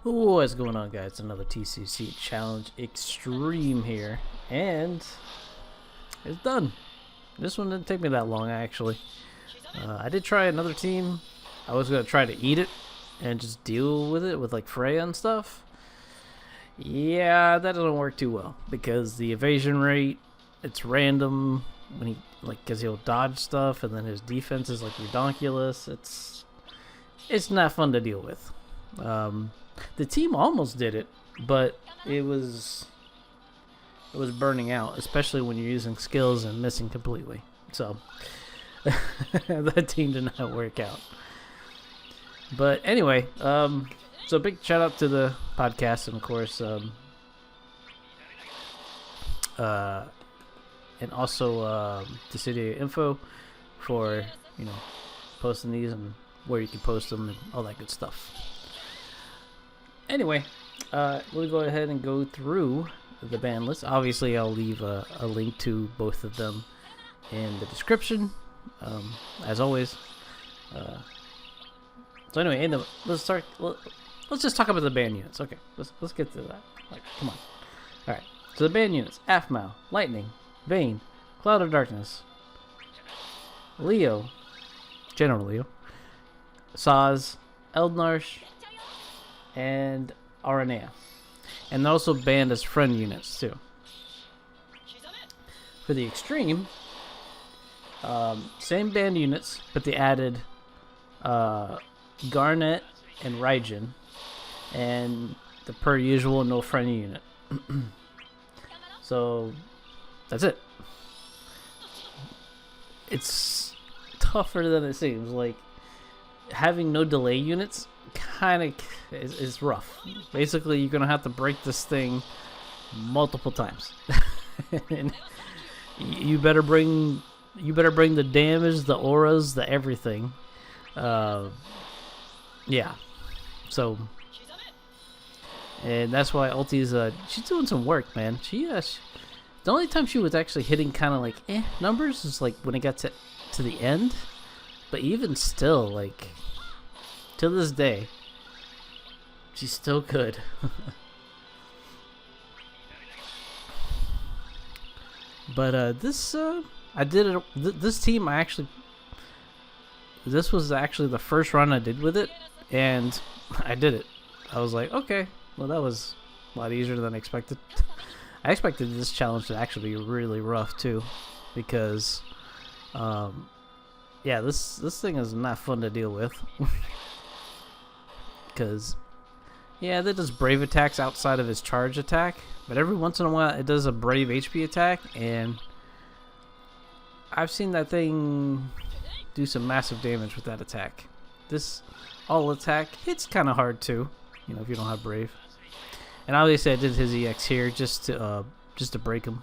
What's going on, guys? Another TCC Challenge Extreme here, and it's done. This one didn't take me that long, actually. I did try another team. I was going to try to eat it and just deal with it with like Freya and stuff. Yeah, that doesn't work too well because the evasion rate, it's random when he because he'll dodge stuff, and then his defense is like redonkulous. It's not fun to deal with. The team almost did it, but it was burning out, especially when you're using skills and missing completely. So that team did not work out. But anyway, so big shout out to the podcast, and of course, and also to City Info for posting these and where you can post them and all that good stuff. Anyway, we'll go ahead and go through the ban list. Obviously, I'll leave a link to both of them in the description, as always. So anyway, let's start. Let's just talk about the ban units. Okay, let's get to that. Like, come on. All right. So the ban units: Aphmau, Lightning, Vayne, Cloud of Darkness, Leo, General Leo, Saz, Eldnarsh, and Aranea. And they're also banned as friend units too. For the extreme, same banned units, but they added Garnet and Raijin, and the per usual no friend unit. So that's it. It's tougher than it seems. Like, having no delay units kind of is rough. Basically, you're gonna have to break this thing multiple times. And you better bring the damage, the auras, the everything. Yeah. So, and that's why Ulti's she's doing some work, man. The only time she was actually hitting kind of like numbers is like when it got to the end. But even still, like, to this day, she's still good. But this I did it. This team, this was actually the first run I did with it, and I did it. I was like, okay, well, that was a lot easier than I expected. I expected this challenge to actually be really rough too, because yeah, this thing is not fun to deal with. Because yeah, that does brave attacks outside of his charge attack, but every once in a while it does a brave HP attack, and I've seen that thing do some massive damage with that attack. This all attack hits kind of hard too, if you don't have brave. And obviously I did his EX here just to break him.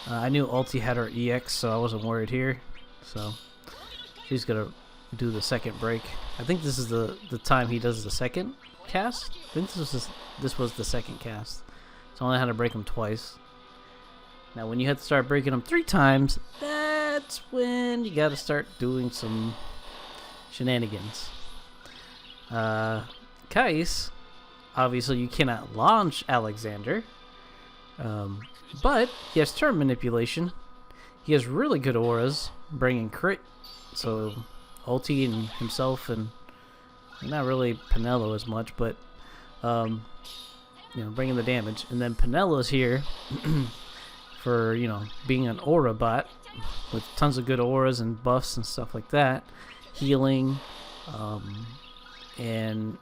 I knew Ulti had her EX, so I wasn't worried here. So she's gonna do the second break. I think this is the time he does the second cast. I think this was the second cast. So I only had to break him twice. Now when you have to start breaking them 3 times, that's when you gotta start doing some shenanigans. Kais, obviously you cannot launch Alexander, but he has turn manipulation. He has really good auras, bringing crit, so Ulti and himself, and not really Penelo as much, but bringing the damage. And then Penelo's here for being an aura bot with tons of good auras and buffs and stuff like that, healing, and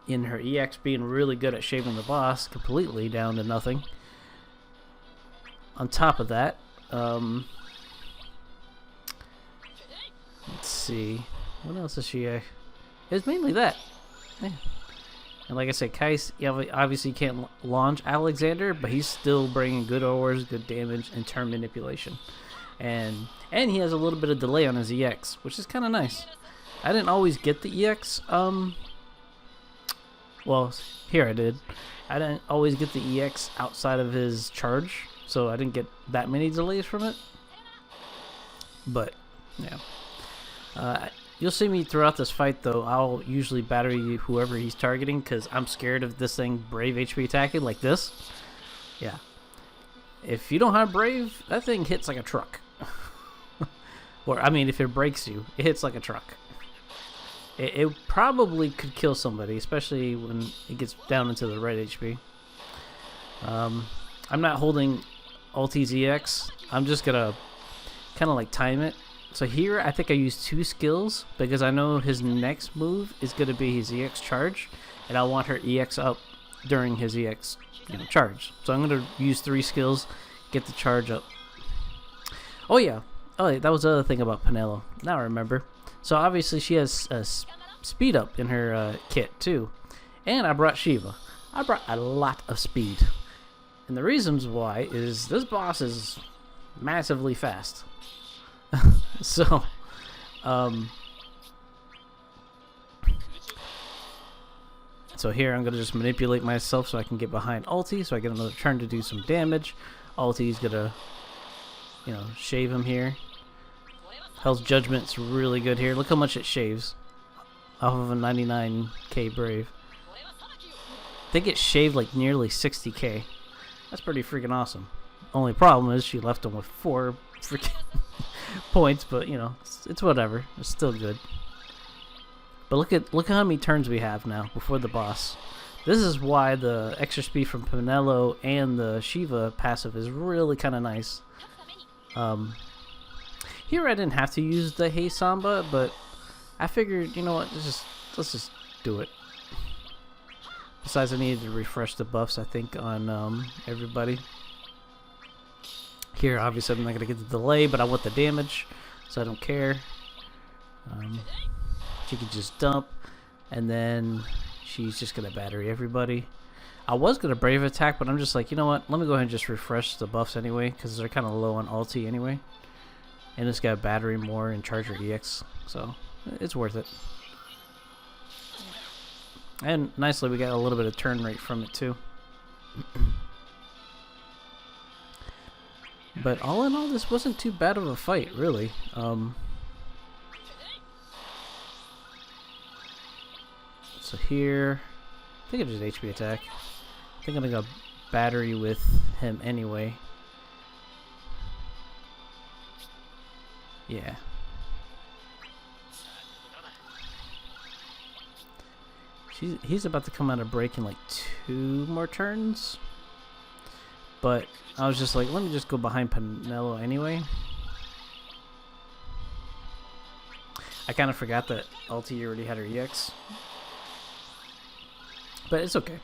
in her EX being really good at shaving the boss completely down to nothing. On top of that, let's see, what else is she? It's mainly that. Yeah. And like I said, Kais, obviously can't launch Alexander, but he's still bringing good auras, good damage, and turn manipulation. And he has a little bit of delay on his EX, which is kind of nice. I didn't always get the EX. Well, here I did. I didn't always get the EX outside of his charge, so I didn't get that many delays from it. But yeah, You'll see me throughout this fight, though. I'll usually battery whoever he's targeting because I'm scared of this thing Brave HP attacking like this. Yeah. If you don't have Brave, that thing hits like a truck. Or, I mean, if it breaks you, it hits like a truck. It probably could kill somebody, especially when it gets down into the red HP. I'm not holding Ulti's EX. I'm just gonna kind of like time it. So here, I think I use 2 skills because I know his next move is gonna be his EX charge, and I want her EX up during his EX charge. So I'm gonna use 3 skills, get the charge up. Oh yeah. Oh, that was the other thing about Penelo. Now I remember. So obviously she has speed up in her kit too. And I brought Shiva. I brought a lot of speed. And the reasons why is this boss is massively fast. So, so here I'm going to just manipulate myself so I can get behind Ulti so I get another turn to do some damage. Ulti's going to, shave him here. Hell's Judgment's really good here. Look how much it shaves off of a 99k Brave. They get shaved like nearly 60k. That's pretty freaking awesome. Only problem is she left him with 4 freaking points, but it's whatever. It's still good. But look at how many turns we have now before the boss. This is why the extra speed from Penelo and the Shiva passive is really kind of nice. Here I didn't have to use the Hey Samba, but I figured, you know what, let's just do it. Besides, I needed to refresh the buffs, I think, on everybody. Here, obviously, I'm not going to get the delay, but I want the damage, so I don't care. She can just dump, and then she's just going to battery everybody. I was going to Brave attack, but I'm just like, you know what, let me go ahead and just refresh the buffs anyway, because they're kind of low on ulti anyway. And it's got battery more and charger EX, so it's worth it. And nicely, we got a little bit of turn rate from it too. But all in all, this wasn't too bad of a fight, really. So here, I think I did HP attack. I think I'm gonna go battery with him anyway. Yeah. He's about to come out of break in like 2 more turns. But I was just like, let me just go behind Penelo anyway. I kind of forgot that ulti already had her EX. But it's okay.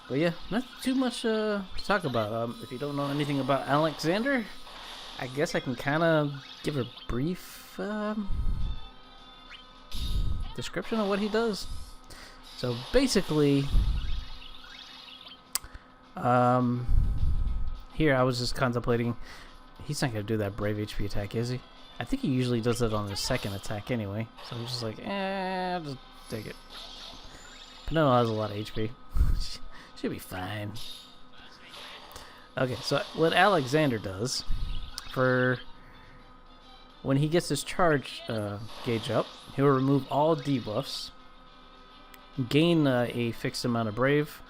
But yeah, not too much to talk about. If you don't know anything about Alexander, I guess I can kind of give a brief description of what he does. So basically, here I was just contemplating. He's not gonna do that Brave HP attack, is he? I think he usually does it on his second attack anyway. So I'm just like, I'll just take it. Penelo has a lot of HP. Should be fine. Okay, so what Alexander does, for when he gets his charge gauge up, he'll remove all debuffs, gain a fixed amount of Brave,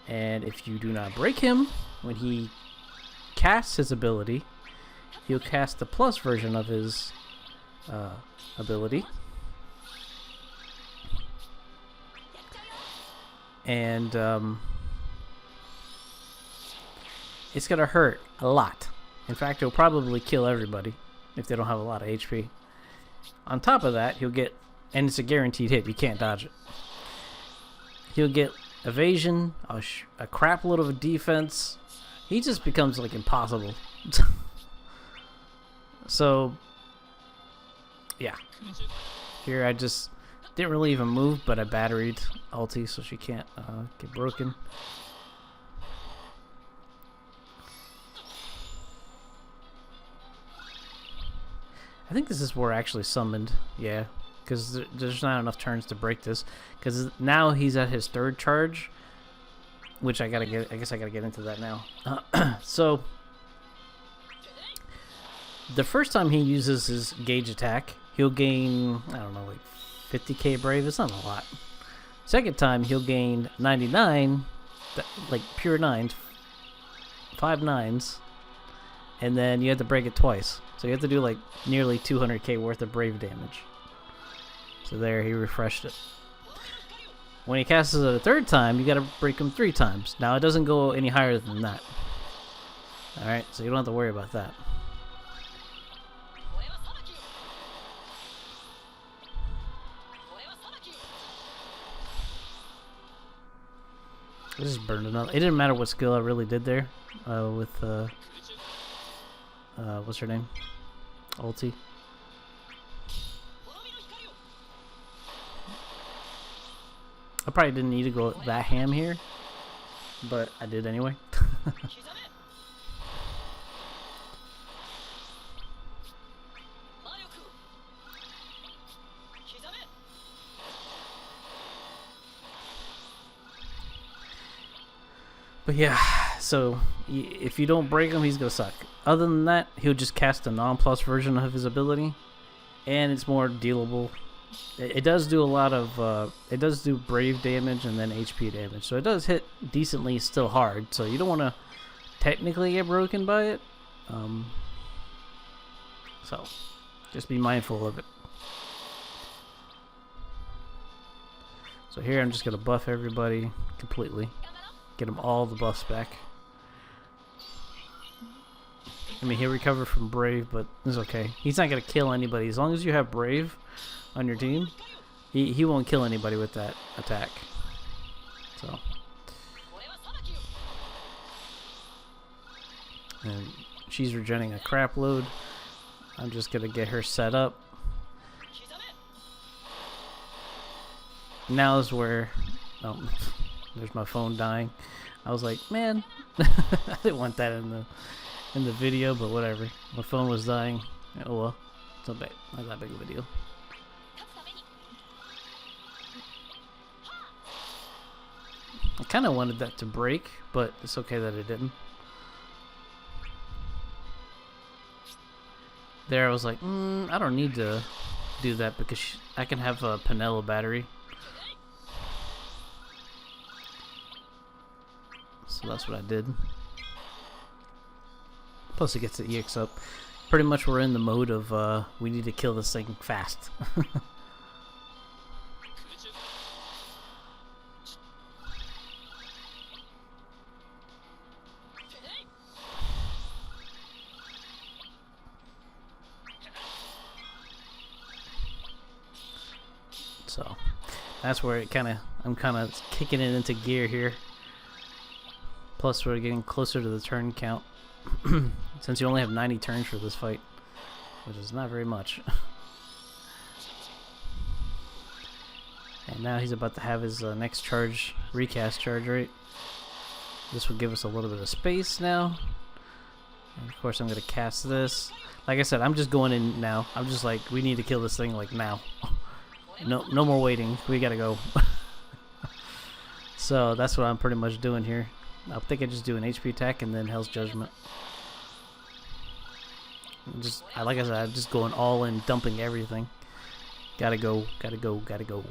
and if you do not break him, when he casts his ability, he'll cast the plus version of his ability. And it's gonna hurt a lot. In fact, it'll probably kill everybody if they don't have a lot of HP. On top of that, he'll get, and it's a guaranteed hit, you can't dodge it. He'll get evasion, a crap load of defense. He just becomes like impossible. So yeah, here I just didn't really even move, but I batteried ulti so she can't get broken. I think this is where I actually summoned, yeah, because there's not enough turns to break this, because now he's at his 3rd charge, which I guess I gotta get into that now. So the first time he uses his gauge attack, he'll gain, I don't know, like 50k brave. It's not a lot. Second time, he'll gain 99, like pure nines, 5 nines, and then you have to break it twice. So you have to do like nearly 200k worth of brave damage. So there, he refreshed it. When he casts it a third time, you gotta break him 3 times. Now it doesn't go any higher than that. Alright, so you don't have to worry about that. I just burned another. It didn't matter what skill I really did there. With what's her name? Ulti. I probably didn't need to go that ham here, but I did anyway. But yeah, so if you don't break him, he's gonna suck. Other than that, he'll just cast a non-plus version of his ability, and it's more dealable. It does do a lot of, it does do brave damage and then HP damage, so it does hit decently still hard, so you don't want to technically get broken by it. So just be mindful of it. So here I'm just gonna buff everybody completely. Get him all the buffs back. I mean, he'll recover from Brave, but it's okay. He's not going to kill anybody. As long as you have Brave on your team, he won't kill anybody with that attack. So. And she's regenerating a crap load. I'm just going to get her set up. Now is where... Oh, there's my phone dying. I was like, man, I didn't want that in the video, but whatever. My phone was dying. Oh well, it's not bad. Not that big of a deal. I kind of wanted that to break, but it's okay that it didn't. There, I was like, I don't need to do that because I can have a Penella battery. So that's what I did. Plus it gets the EX up. Pretty much we're in the mode of we need to kill this thing fast. So that's where I'm kind of kicking it into gear here. Plus we're getting closer to the turn count. Since you only have 90 turns for this fight, which is not very much. And now he's about to have his next charge, recast charge rate. This will give us a little bit of space now. And of course I'm going to cast this. Like I said, I'm just going in now. I'm just like, we need to kill this thing like now. No more waiting. We gotta go. So that's what I'm pretty much doing here. I think I just do an HP attack and then Hell's Judgment. Like I said, I'm just going all in, dumping everything. Gotta go, gotta go, gotta go.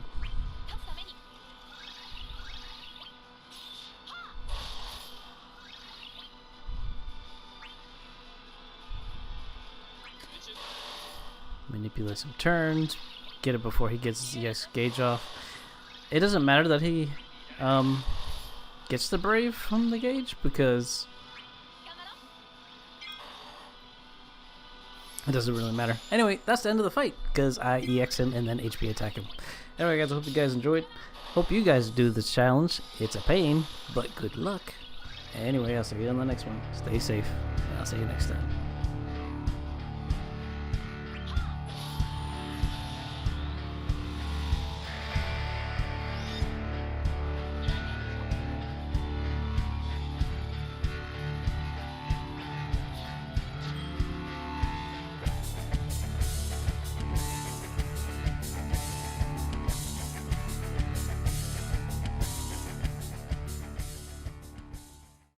Manipulate some turns. Get it before he gets his EX gauge off. It doesn't matter that he gets the Brave from the gauge because it doesn't really matter. Anyway, that's the end of the fight because I EX him and then HP attack him. Anyway guys, I hope you guys enjoyed. Hope you guys do this challenge. It's a pain, but good luck. Anyway, I'll see you on the next one. Stay safe. I'll see you next time.